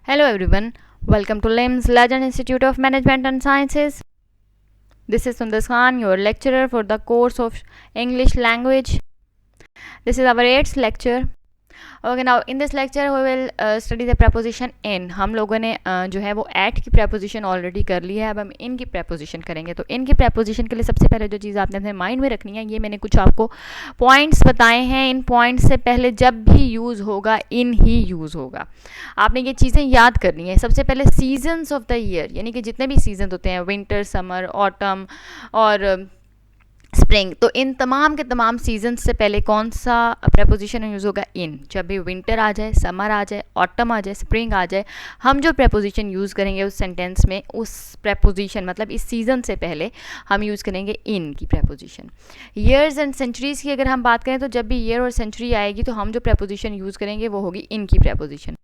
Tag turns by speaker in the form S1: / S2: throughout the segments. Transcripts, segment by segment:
S1: Hello everyone, welcome to LIMS Legend Institute of Management and Sciences. This is Sundar Khan, your lecturer for the course of English language. This is our 8th lecture. Okay, now in this lecture we will study the preposition in. हम लोगों ने जो है वो at की preposition already कर ली है. अब हम in की preposition करेंगे. तो in की preposition के लिए सबसे पहले जो चीज़ आपने अपने माइंड में रखनी है, ये मैंने कुछ आपको पॉइंट्स बताए हैं. इन पॉइंट्स से पहले जब भी यूज़ होगा इन ही यूज़ होगा. आपने ये चीज़ें याद करनी है. सबसे पहले सीजन्स ऑफ द ईयर, यानी कि जितने भी सीजन होते हैं, विंटर, समर, ऑटम और स्प्रिंग, तो इन तमाम के तमाम सीजन से पहले कौन सा प्रेपोजिशन यूज़ होगा? इन. जब भी विंटर आ जाए, समर आ जाए, ऑटम आ जाए, स्प्रिंग आ जाए, हम जो प्रेपोजिशन यूज़ करेंगे उस सेंटेंस में, उस प्रेपोजिशन मतलब इस सीज़न से पहले हम यूज़ करेंगे इन की प्रेपोजिशन. ईयर्स एंड सेंचुरीज़ की अगर हम बात करें तो जब भी ईयर और सेंचुरी आएगी तो हम जो प्रेपोजिशन यूज़ करेंगे वो होगी इन की प्रेपोजिशन.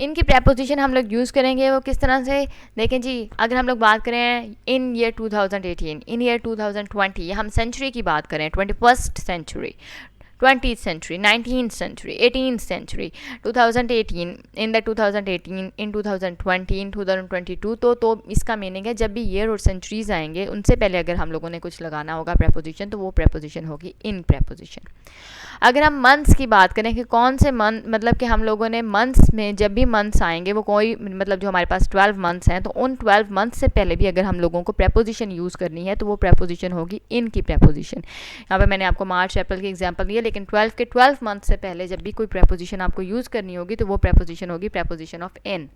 S1: इनकी प्रेपोजिशन हम लोग यूज़ करेंगे वो किस तरह से, देखें जी. अगर हम लोग बात करें इन ईयर 2018, इन ईयर 2020, हम सेंचुरी की बात करें, 21st century, 20th century, 19th century, 18th century, 2018, in the 2018, in 2020, in 2022, तो इसका मीनिंग है जब भी ईयर और सेंचुरीज आएंगे उनसे पहले अगर हम लोगों ने कुछ लगाना होगा प्रेपोजिशन, तो वो प्रेपोजिशन होगी इन प्रेपोजिशन. अगर हम मंथ्स की बात करें कि कौन से मंथ, मतलब कि हम लोगों ने मंथ्स में जब भी मंथ्स आएंगे वो कोई, मतलब जो हमारे पास 12 मंथ्स हैं, तो उन 12 मंथ्स से पहले भी अगर हम लोगों को प्रेपोजिशन यूज़ करनी है तो वो प्रेपोजिशन होगी इन की प्रेपोजिशन. यहाँ पे मैंने आपको मार्च अप्रैल की एग्जांपल दिया, लेकिन 12 के 12 मंथ से पहले जब भी कोई प्रेपोजिशन आपको यूज़ करनी होगी तो वो प्रेपोजिशन होगी preposition of in.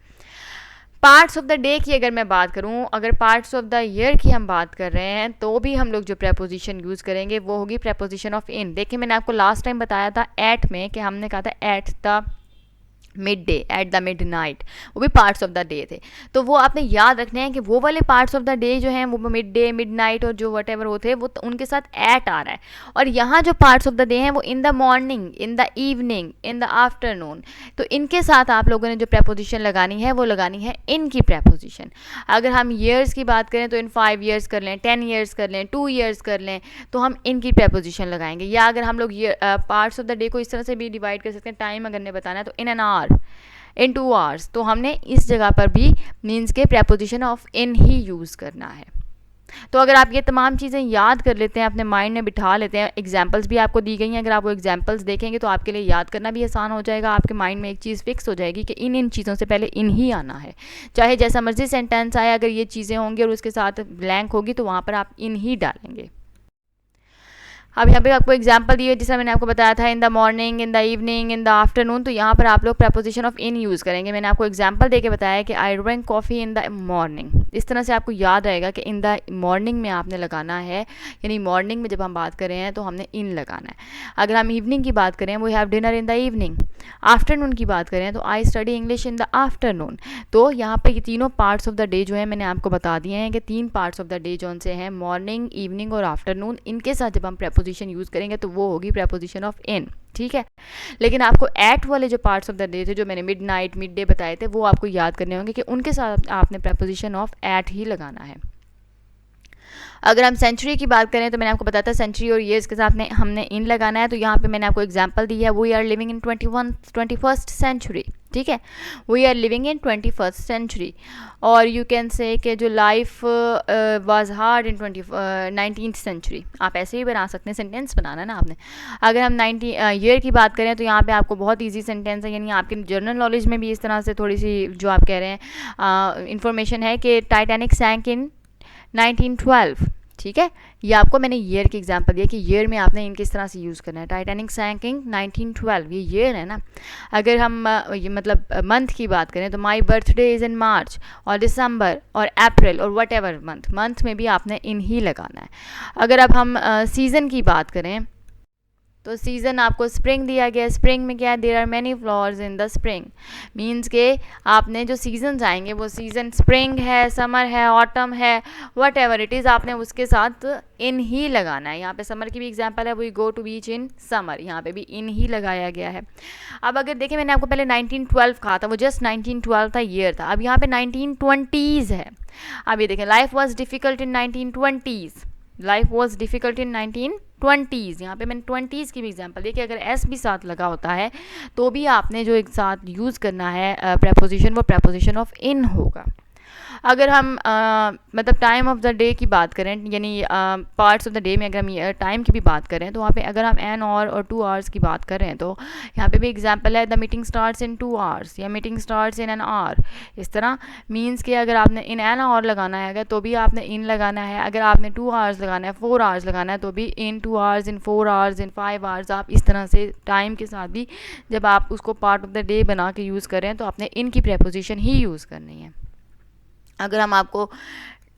S1: Parts of the day की अगर मैं बात करूं, अगर पार्ट्स ऑफ द ईयर की हम बात कर रहे हैं तो भी हम लोग जो प्रेपोजिशन यूज़ करेंगे वो होगी प्रेपोजिशन ऑफ इन. देखिए मैंने आपको लास्ट टाइम बताया था एट में कि हमने कहा था at the mid day, at the mid night, वो भी पार्ट्स ऑफ द डे थे. तो वो आपने याद रखने हैं कि वो वाले पार्ट्स ऑफ द डे जो हैं वो मिड डे, मिड नाइट और जो वट एवर होते हैं वो उनके साथ एट आ रहा है. और यहाँ जो पार्ट्स ऑफ द डे हैं वो in the morning, in the evening, in the afternoon, तो इनके साथ आप लोगों ने जो प्रेपोजिशन लगानी है वो लगानी है इन की प्रेपोजिशन. अगर हम ईयर्स की बात करें तो इन 5 ईयर्स कर लें, 10 ईयर्स कर लें, 2 ईयर्स कर लें, तो हम इनकी प्रेपोजिशन लगाएंगे. या अगर हम लोग पार्ट्स ऑफ द डे को इस तरह से भी डिवाइड कर सकते हैं, टाइम अगर ने बताना है तो इन एन आवर, इन 2 आवर्स, तो हमने इस जगह पर भी मीन्स के preposition of in he use करना है. तो अगर आप ये तमाम चीज़ें याद कर लेते हैं, अपने माइंड में बिठा लेते हैं, एग्जाम्पल्स भी आपको दी गई हैं, अगर आप वो एग्जाम्पल्स देखेंगे तो आपके लिए याद करना भी आसान हो जाएगा. आपके माइंड में एक चीज़ फिक्स हो जाएगी कि इन चीज़ों से पहले इन ही आना है. चाहे जैसा मर्जी सेंटेंस आए, अगर ये चीज़ें होंगी और उसके साथ ब्लैंक होगी तो वहाँ पर आप इन ही डालेंगे. अब यहाँ पे आपको एग्जांपल दिए, जैसा मैंने आपको बताया था, in the morning, in the evening, in the afternoon, तो यहाँ पर आप लोग प्रेपोजिशन ऑफ इन यूज़ करेंगे. मैंने आपको एग्जांपल देके बताया कि I drink coffee in the morning. इस तरह से आपको याद रहेगा कि इन द मॉर्निंग में आपने लगाना है, यानी मॉर्निंग में जब हम बात कर रहे हैं तो हमने इन लगाना है. अगर हम इवनिंग की बात करें, we have dinner in the evening. Afternoon की बात करें तो I study English in the afternoon. तो यहाँ पर ये तीनों पार्ट्स ऑफ द डे जो है मैंने आपको बता दिए हैं कि 3 पार्ट्स ऑफ द डे जो उनसे हैं मॉर्निंग, इवनिंग और आफ्टरनून, इनके साथ जब हम प्रेपोजिशन यूज़ करेंगे तो वो होगी प्रेपोजिशन ऑफ इन. ठीक है, लेकिन आपको एट वाले जो पार्ट्स ऑफ द डे थे, जो मैंने मिड नाइट, मिड डे बताए थे, वो आपको याद करने होंगे कि उनके साथ आपने प्रेपोजिशन ऑफ एट ही लगाना है. अगर हम सेंचुरी की बात करें तो मैंने आपको बताया था सेंचुरी और ईयर्स के साथ हमने इन लगाना है. तो यहाँ पे मैंने आपको एग्जांपल दी है, we are living in 21st century. ठीक है, we are living in 21st century. और यू कैन से कि जो life was hard in 19th century. आप ऐसे ही बना सकते हैं, सेंटेंस बनाना ना आपने. अगर हम 90 ईयर की बात करें तो यहाँ पे आपको बहुत ईजी सेंटेंस है, यानी आपके जनरल नॉलेज में भी इस तरह से थोड़ी सी जो आप कह रहे हैं इंफॉर्मेशन है कि टाइटैनिक सैंक इन 1912. ठीक है, ये आपको मैंने ईयर की एग्जांपल दिया कि ईयर में आपने इन किस तरह से यूज़ करना है. टाइटैनिक सैंकिंग 1912, ये ईयर है ना. अगर हम ये मतलब मंथ की बात करें तो माई बर्थडे इज़ इन मार्च और दिसंबर और अप्रैल और वट एवर मंथ में भी आपने इन ही लगाना है. अगर अब हम सीज़न की बात करें तो सीज़न आपको स्प्रिंग दिया गया. स्प्रिंग में क्या है, there are many flowers in the spring. Means के आपने जो सीजन्स आएंगे वो सीज़न स्प्रिंग है, समर है, ऑटम है, वट एवर इट इज़, आपने उसके साथ इन ही लगाना है. यहाँ पे समर की भी एग्जांपल है, we go to beach in summer, यहाँ पे भी इन ही लगाया गया है. अब अगर देखें, मैंने आपको पहले 1912 कहा था, वो जस्ट 1912 था, ईयर था. अब यहाँ पे 1920s है. अब ये देखें, life was difficult in 1920s. Life was difficult in 1920 20s, यहाँ पे मैंने 20s की भी एग्जांपल दी कि अगर एस भी साथ लगा होता है तो भी आपने जो एक साथ यूज़ करना है प्रेपोजिशन, वो प्रेपोजिशन ऑफ इन होगा। अगर हम मतलब टाइम ऑफ द डे की बात करें, यानी पार्ट्स ऑफ द डे में अगर हम टाइम की भी बात करें, तो वहाँ पे अगर हम एन और 2 आवर्स की बात करें तो यहाँ पे भी एग्जांपल है the meeting starts in 2 hours या meeting starts in an hour. इस तरह मीन्स कि अगर आपने इन एन आवर लगाना है अगर तो भी आपने इन लगाना है, अगर आपने 2 आवर्स लगाना है, 4 आवर्स लगाना है तो भी इन 2 आवर्स, इन 4 आवर्स, इन 5 आवर्स। आप इस तरह से टाइम के साथ भी जब आप उसको पार्ट ऑफ द डे बना के यूज़ करें तो आपने इन की प्रेपोजिशन ही यूज़ करनी है। अगर हम आपको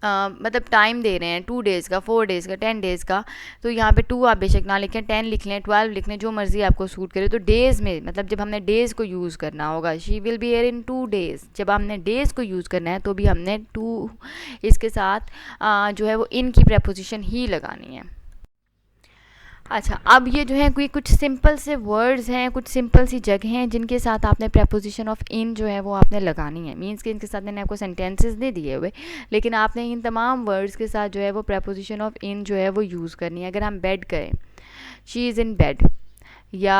S1: मतलब टाइम दे रहे हैं 2 डेज़ का, 4 डेज़ का, 10 डेज़ का, तो यहाँ पे 2 आप बेशक ना लिखें, 10 लिख लें, 12 लिख लें, जो मर्ज़ी आपको सूट करे। तो डेज़ में मतलब जब हमने डेज़ को यूज़ करना होगा, she will be here in 2 days, जब हमने डेज़ को यूज़ करना है तो भी हमने 2 इसके साथ जो है वो इन की प्रेपोजिशन ही लगानी है। अच्छा, अब ये जो है कोई कुछ सिंपल से वर्ड्स हैं, कुछ सिंपल सी जगह हैं जिनके साथ आपने प्रेपोजिशन ऑफ इन जो है वो आपने लगानी है। मीन्स कि इनके साथ मैंने आपको सेंटेंसेस दे दिए हुए, लेकिन आपने इन तमाम वर्ड्स के साथ जो है वो प्रेपोजिशन ऑफ इन जो है वो यूज़ करनी है। अगर हम बेड करें, शी इज़ इन बेड, या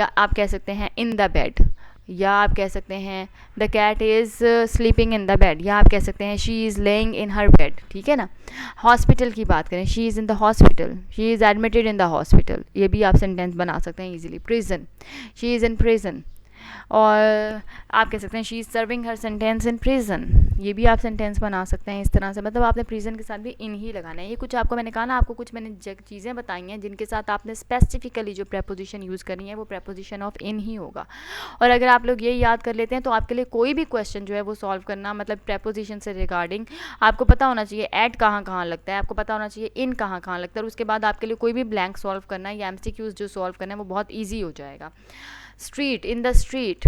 S1: आप कह सकते हैं इन द बेड, या आप कह सकते हैं the cat is sleeping in the bed, या आप कह सकते हैं she is laying in her bed. ठीक है ना। हॉस्पिटल की बात करें, she is in the hospital, she is admitted in the hospital, ये भी आप सेंटेंस बना सकते हैं easily. Prison, she is in prison, और आप कह सकते हैं she is serving her sentence in prison, ये भी आप सेंटेंस बना सकते हैं इस तरह से। मतलब आपने प्रिजन के साथ भी इन ही लगाना है। ये कुछ आपको मैंने कहा ना, आपको कुछ मैंने चीज़ें बताई हैं जिनके साथ आपने स्पेसिफिकली जो प्रेपोजिशन यूज़ करनी है वो प्रेपोजिशन ऑफ इन ही होगा। और अगर आप लोग ये याद कर लेते हैं तो आपके लिए कोई भी क्वेश्चन जो है वो सॉल्व करना, मतलब प्रेपोजिशन से रिगार्डिंग, आपको पता होना चाहिए एट कहाँ कहाँ लगता है, आपको पता होना चाहिए इन कहाँ कहाँ लगता है, और उसके बाद आपके लिए कोई भी ब्लैंक सॉल्व करना है या MCQs जो सॉल्व करना है वो बहुत ईजी हो जाएगा। स्ट्रीट, इन द स्ट्रीट,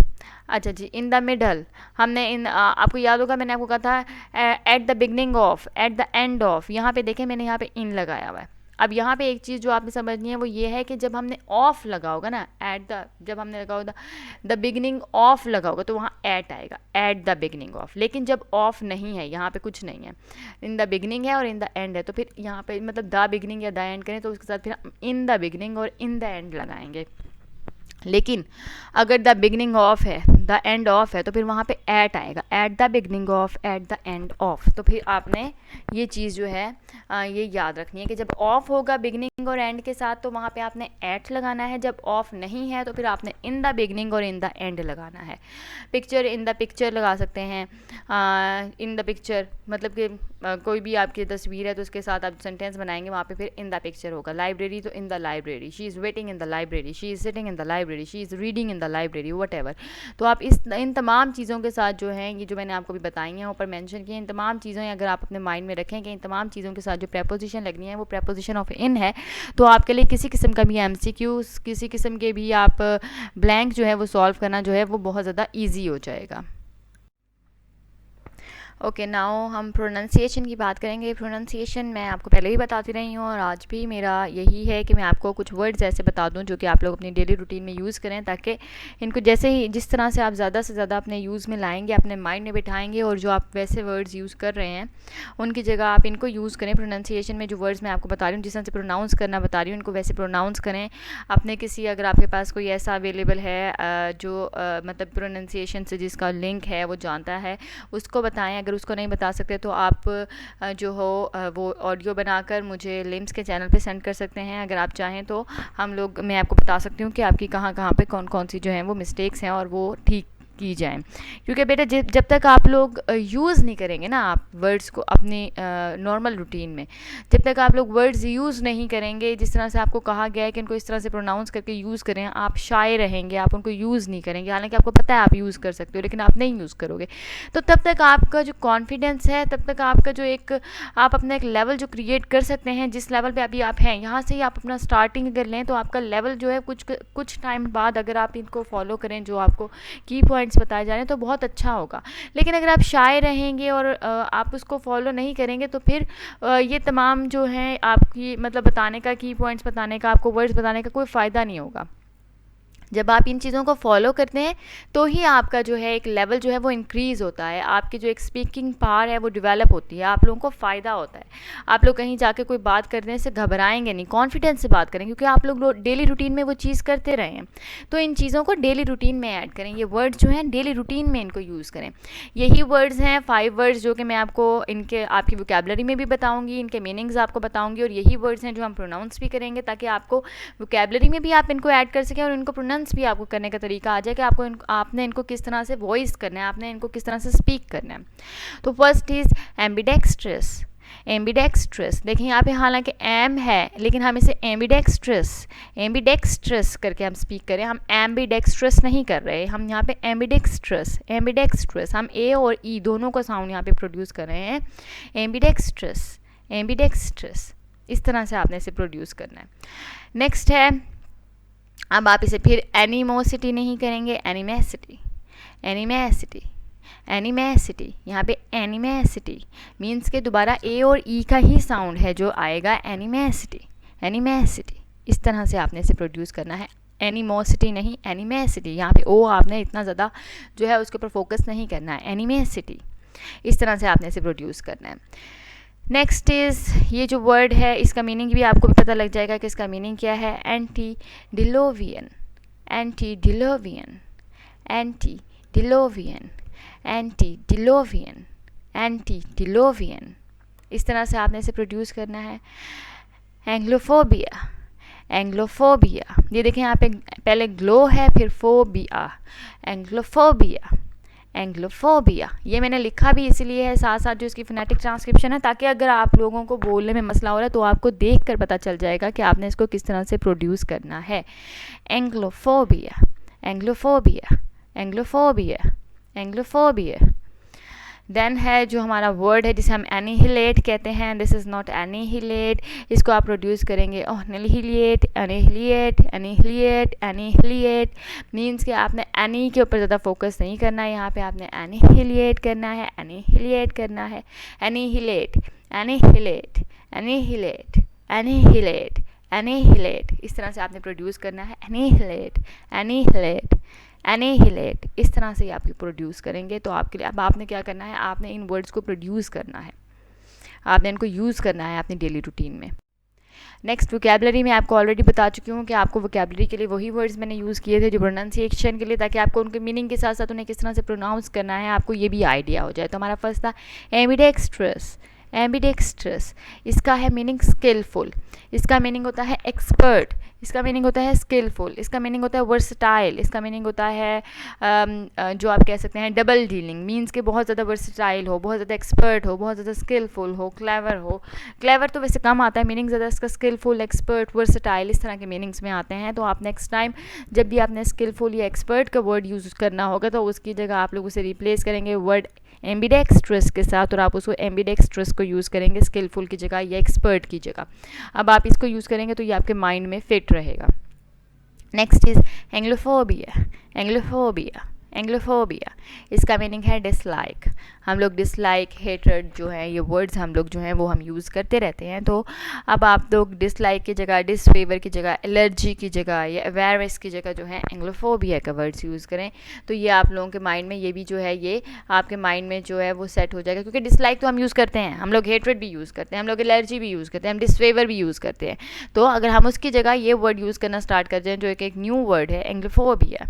S1: अच्छा जी, इन द मिडल, हमने इन आपको याद होगा मैंने आपको कहा था at the beginning of, at the end of, यहाँ पे देखें मैंने यहाँ पे इन लगाया हुआ है। अब यहाँ पे एक चीज़ जो आपने समझनी है वो ये है कि जब हमने ऑफ लगा होगा ना, एट द, जब हमने लगा होगा द बिगनिंग ऑफ लगा होगा तो वहाँ एट आएगा, एट द बिगनिंग ऑफ। लेकिन जब ऑफ नहीं है, यहाँ पे कुछ नहीं है, इन द बिगनिंग है और इन द एंड है, तो फिर यहाँ पे मतलब द बिगनिंग या द एंड करें तो उसके साथ फिर इन द बिगनिंग और इन द एंड लगाएंगे। लेकिन अगर द बिगनिंग ऑफ है, द एंड ऑफ है, तो फिर वहाँ पे एट आएगा, at the beginning of, at the end of. तो फिर आपने ये चीज़ जो है ये याद रखनी है कि जब ऑफ होगा बिगनिंग और एंड के साथ तो वहाँ पे आपने एट लगाना है, जब ऑफ नहीं है तो फिर आपने इन द बिगनिंग और इन द एंड लगाना है। पिक्चर, इन द पिक्चर लगा सकते हैं, इन द पिक्चर मतलब कि कोई भी आपकी तस्वीर है तो उसके साथ आप सेंटेंस बनाएंगे, वहाँ पे फिर इन द पिक्चर होगा। लाइब्रेरी तो in the library, she is waiting in the library, she is sitting in the library, she is reading in the library, what. तो आप इन तमाम चीज़ों के साथ जो हैं, ये जो मैंने आपको भी बताई हैं ऊपर मेंशन किए, इन तमाम चीज़ें अगर आप अपने माइंड में रखें कि इन तमाम चीज़ों के साथ जो प्रेपोजिशन लगनी है वो प्रेपोजिशन ऑफ इन है, तो आपके लिए किसी किस्म का भी MCQs, किसी किस्म के भी आप ब्लैंक जो है वो सॉल्व करना जो है वो बहुत ज़्यादा ईजी हो जाएगा। ओके, नाउ हम प्रोनाउंसिएशन की बात करेंगे। प्रोनाउंसिएशन मैं आपको पहले ही बताती रही हूँ और आज भी मेरा यही है कि मैं आपको कुछ वर्ड्स ऐसे बता दूँ जो कि आप लोग अपनी डेली रूटीन में यूज़ करें, ताकि इनको जैसे ही जिस तरह से आप ज़्यादा से ज़्यादा अपने यूज़ में लाएंगे, अपने माइंड में बिठाएंगे, और जो आप वैसे वर्ड्स यूज़ कर रहे हैं उनकी जगह आप इनको यूज़ करें। प्रोनाउंसिएशन में जो वर्ड्स मैं आपको बता रही हूँ, जिस तरह से प्रोनाउंस करना बता रही हूँ, उनको वैसे प्रोनाउंस करें। अपने किसी, अगर आपके पास कोई ऐसा अवेलेबल है जो मतलब प्रोनाउंसिएशन से जिसका लिंक है वो जानता है, उसको बताएं। अगर उसको नहीं बता सकते तो आप जो हो वो ऑडियो बनाकर मुझे लिम्स के चैनल पे सेंड कर सकते हैं। अगर आप चाहें तो मैं आपको बता सकती हूँ कि आपकी कहाँ कहाँ पे कौन कौन सी जो हैं वो मिस्टेक्स हैं और वो ठीक की जाएं। क्योंकि बेटा जब तक आप लोग यूज़ नहीं करेंगे ना आप वर्ड्स को अपनी नॉर्मल रूटीन में, जब तक आप लोग वर्ड्स यूज़ नहीं करेंगे, जिस तरह से आपको कहा गया है कि इनको इस तरह से प्रोनाउंस करके यूज़ करें, आप शाय रहेंगे, आप उनको यूज़ नहीं करेंगे। हालांकि आपको पता है आप यूज़ कर सकते हो, लेकिन आप नहीं यूज़ करोगे, तो तब तक आपका जो कॉन्फिडेंस है, तब तक आपका जो एक आप अपना एक लेवल जो क्रिएट कर सकते हैं, जिस लेवल पर अभी आप हैं, यहाँ से ही आप अपना स्टार्टिंग अगर लें तो आपका लेवल जो है कुछ टाइम बाद अगर आप इनको फॉलो करें, जो आपको की पॉइंट्स बताए जा रहे हैं, तो बहुत अच्छा होगा। लेकिन अगर आप शाय रहेंगे और आप उसको फॉलो नहीं करेंगे तो फिर ये तमाम जो हैं आपकी मतलब बताने का, की पॉइंट्स बताने का, आपको वर्ड्स बताने का कोई फ़ायदा नहीं होगा। जब आप इन चीज़ों को फॉलो करते हैं तो ही आपका जो है एक लेवल जो है वो इंक्रीज़ होता है, आपकी जो एक स्पीकिंग पावर है वो डेवलप होती है, आप लोगों को फ़ायदा होता है। आप लोग कहीं जाके कोई बात करने से घबराएंगे नहीं, कॉन्फिडेंस से बात करेंगे, क्योंकि आप लोग डेली रूटीन में वो चीज़ करते रहे हैं। तो इन चीज़ों को डेली रूटीन में ऐड करें, ये वर्ड्स जो हैं डेली रूटीन में इनको यूज़ करें। यही वर्ड्स हैं 5 वर्ड्स जो कि मैं आपको इनके आपकी वोकैबुलरी में भी बताऊँगी, इनके मीनिंग्स आपको बताऊँगी, और यही वर्ड्स हैं जो हम प्रोनाउंस भी करेंगे, ताकि आपको वोकैबुलरी में भी आप इनको ऐड कर सकें और इनको प्रोनाउंस भी आपको करने का तरीका आ जाए कि आपने इनको किस तरह से वॉइस करना है, आपने इनको किस तरह से स्पीक करना है। तो फर्स्ट इज़ एम्बिडेक्स्ट्रस। एम्बिडेक्स्ट्रस, देखिए यहाँ पे हालांकि एम है लेकिन हम इसे एम्बिडेक्स्ट्रस करके हम स्पीक करें, हम एम्बिडेक्स्ट्रस नहीं कर रहे, हम यहाँ पे एम्बिडेक्स्ट्रस हम ए और ई दोनों का साउंड यहाँ पे प्रोड्यूस कर रहे हैं। एम्बिडेक्स्ट्रस इस तरह से आपने इसे प्रोड्यूस करना है। नेक्स्ट है, अब आप इसे फिर एनिमोसिटी नहीं करेंगे, एनिमेसिटी। यहाँ पे एनिमेसिटी मीन्स के दोबारा ए और ई का ही साउंड है जो आएगा, एनिमेसिटी। इस तरह से आपने इसे प्रोड्यूस करना है, एनिमोसिटी नहीं, एनिमेसिटी। यहाँ पे ओ आपने इतना ज़्यादा जो है उसके ऊपर फोकस नहीं करना है, एनिमेसिटी। इस तरह से आपने इसे प्रोड्यूस करना है। नेक्स्ट इज़, ये जो वर्ड है इसका मीनिंग भी आपको भी पता लग जाएगा कि इसका मीनिंग क्या है, एंटीडिलोवियन। इस तरह से आपने इसे प्रोड्यूस करना है। एंग्लोफोबिया, ये देखें यहाँ पे पहले ग्लो है फिर फोबिया, एंग्लोफोबिया। ये मैंने लिखा भी इसलिए है साथ साथ जो इसकी फोनेटिक ट्रांसक्रिप्शन है, ताकि अगर आप लोगों को बोलने में मसला हो रहा है तो आपको देख कर पता चल जाएगा कि आपने इसको किस तरह से प्रोड्यूस करना है। एंग्लोफोबिया। देन है जो हमारा वर्ड है जिसे हम एनिहिलेट कहते हैं, दिस इज़ नॉट एनिहिलेट, इसको आप प्रोड्यूस करेंगे एनिहिलिएट मीन्स कि आपने एनी के ऊपर ज़्यादा फोकस नहीं करना है, यहाँ पे आपने एनिहिलेट करना है, एनिहिलेट। इस तरह से आपने प्रोड्यूस करना है, एनिहिलेट। इस तरह से आप प्रोड्यूस करेंगे तो आपके लिए अब आपने क्या करना है, आपने इन वर्ड्स को प्रोड्यूस करना है, आपने इनको यूज़ करना है अपनी डेली रूटीन में। नेक्स्ट, वोकैबुलरी में आपको ऑलरेडी बता चुकी हूँ कि आपको वोकैबुलरी के लिए वही वर्ड्स मैंने यूज़ किए थे जो प्रोनाउंसिएशन के लिए, ताकि आपको उनके मीनिंग के साथ साथ उन्हें किस तरह से प्रोनाउंस करना है आपको ये भी आइडिया हो जाए। तो हमारा फर्स्ट था एम्बिडेक्स्ट्रस। इसका है मीनिंग स्किलफुल, इसका मीनिंग होता है एक्सपर्ट, इसका मीनिंग होता है स्किलफुल, इसका मीनिंग होता है वर्सटाइल, इसका मीनिंग होता है जो आप कह सकते हैं डबल डीलिंग, मीन्स के बहुत ज़्यादा वर्सटाइल हो, बहुत ज़्यादा एक्सपर्ट हो, बहुत ज़्यादा स्किलफुल हो, क्लेवर हो। क्लेवर तो वैसे कम आता है मीनिंग, ज़्यादा इसका स्किलफुल, एक्सपर्ट, वर्सटाइल इस तरह के मीनिंग्स में आते हैं। तो आप नेक्स्ट टाइम जब भी आपने स्किलफुल या एक्सपर्ट का वर्ड यूज़ करना होगा तो उसकी जगह आप लोग उसे रिप्लेस करेंगे वर्ड एम्बिडेक्स्ट्रस के साथ, और आप उसको एम्बिडेक्स्ट्रस को यूज़ करेंगे स्किलफुल की जगह या एक्सपर्ट की जगह। अब आप इसको यूज़ करेंगे तो ये आपके माइंड में फिट रहेगा। Next is anglophobia. इसका मीनिंग है डिसलाइक। हम लोग डिसलाइक, हेट्रेड जो है ये वर्ड्स हम लोग जो हैं वो हम यूज़ करते रहते हैं। तो अब आप लोग डिसलाइक की जगह, डिसफेवर की जगह, एलर्जी की जगह या अवेयरनेस की जगह जो है एंग्लोफोबिया का वर्ड्स यूज़ करें। तो ये आप लोगों के माइंड में ये भी जो है ये आपके माइंड में जो है वो सेट हो जाएगा, क्योंकि डिसलाइक तो हम यूज़ करते हैं, हम लोग हेट्रेड भी यूज़ करते हैं, हम लोग एलर्जी भी यूज़ करते हैं, हम डिसफेवर भी यूज़ करते हैं। तो अगर हम उसकी जगह ये वर्ड यूज़ करना स्टार्ट कर जाएँ जो एक न्यू वर्ड है एंग्लोफोबिया,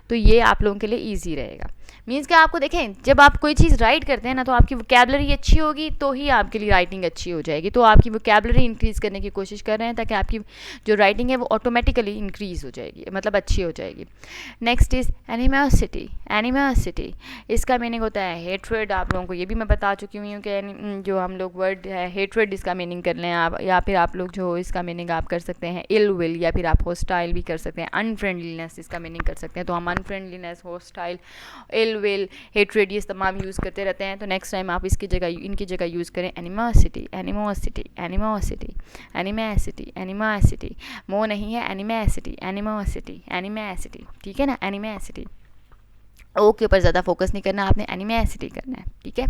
S1: तो ये आप लोगों के लिए ईजी रहेगा। मीन्स कि आपको देखें, जब आप कोई चीज़ राइट करते हैं ना तो आपकी वोकैबुलरी अच्छी होगी तो ही आपके लिए राइटिंग अच्छी हो जाएगी। तो आपकी वोकैबुलरी इंक्रीज़ करने की कोशिश कर रहे हैं ताकि आपकी जो राइटिंग है वो ऑटोमेटिकली इंक्रीज़ हो जाएगी, मतलब अच्छी हो जाएगी। Next is animosity. इसका मीनिंग होता है हेट्रेड। आप लोगों को ये भी मैं बता चुकी हूँ कि जो हम लोग वर्ड है हेट्रेड इसका मीनिंग कर लें आप, या फिर आप लोग जो इसका मीनिंग आप कर सकते हैं इल विल, या फिर आप होस्टाइल भी कर सकते हैं, अनफ्रेंडलीनेस इसका मीनिंग कर सकते हैं। तो हम unfriendliness, hostile, ill will, hatred ये तमाम यूज़ करते रहते हैं। तो नेक्स्ट टाइम आप इनकी जगह यूज़ करें एनिमोसिटी। मो नहीं है, एनिमोसिटी, ठीक है ना, एनिमोसिटी। ओ के ऊपर ज़्यादा फोकस नहीं करना, आपने एनिमोसिटी करना है, ठीक है।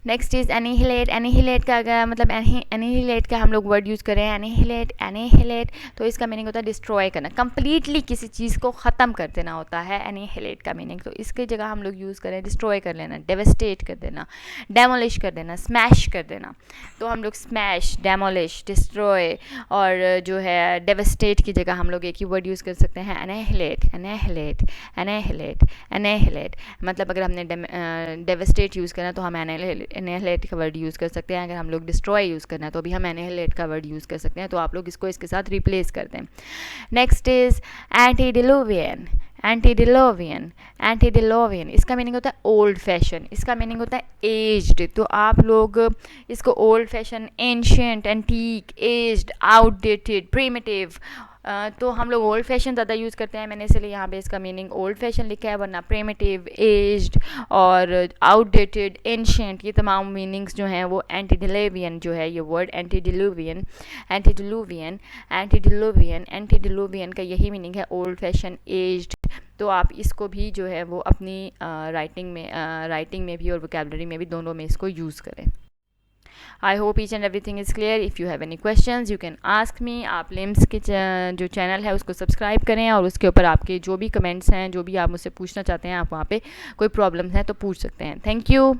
S1: Next is annihilate. एनिहिलेट का अगर मतलब एनिहिलेट का हम लोग वर्ड यूज़ करें, एनिहिलेट, तो इसका मीनिंग होता है डिस्ट्रॉय करना, कंप्लीटली किसी चीज़ को ख़त्म कर देना होता है एनिहिलेट का मीनिंग। तो इसकी जगह हम लोग यूज़ करें डिस्ट्रॉय कर लेना, डेवस्टेट कर देना, डेमोलिश कर देना, स्मैश कर देना। तो हम लोग स्मैश, डेमोलिश, डिस्ट्रॉय और जो है डेवस्टेट की जगह हम लोग एक ही वर्ड यूज़ कर सकते हैं एनिहिलेट, एनिहिलेट, एनिहिलेट, एनिहिलेट। मतलब अगर हमने डेवस्टेट यूज़ करना तो हम एनिहिलेट का वर्ड यूज़ कर सकते हैं। अगर हम लोग डिस्ट्रॉय यूज़ करना है तो भी हम एनिहिलेट का वर्ड यूज़ कर सकते हैं। तो आप लोग इसको इसके साथ रिप्लेस कर दें। Next is एंटीडिलुवियन। एंटीडिलुवियन, एंटीडिलुवियन इसका मीनिंग होता है ओल्ड फैशन, इसका मीनिंग होता है एज्ड। तो आप लोग इसको old fashion, ancient, antique, aged, outdated, primitive, तो हम लोग ओल्ड फैशन ज़्यादा यूज़ करते हैं, मैंने इसलिए यहाँ पे इसका मीनिंग ओल्ड फैशन लिखा है, वरना प्रिमिटिव, एज्ड और आउटडेटेड, एंशियंट, ये तमाम मीनिंग्स जो हैं वो एंटीडिलुवियन जो है ये वर्ड एंटीडिलुवियन, एंटीडिलुवियन, एंटीडिलुवियन, एंटीडिलुवियन का यही मीनिंग है ओल्ड फैशन, एज्ड। तो आप इसको भी जो है वो अपनी राइटिंग में भी और वोकैबुलरी में भी दोनों में इसको यूज़ करें। I hope each and everything is clear. If you have any questions you can ask me. आप लिम्स के जो चैनल है उसको सब्सक्राइब करें और उसके ऊपर आपके जो भी कमेंट्स हैं, जो भी आप मुझसे पूछना चाहते हैं, आप वहाँ पे कोई प्रॉब्लम है तो पूछ सकते हैं। Thank you.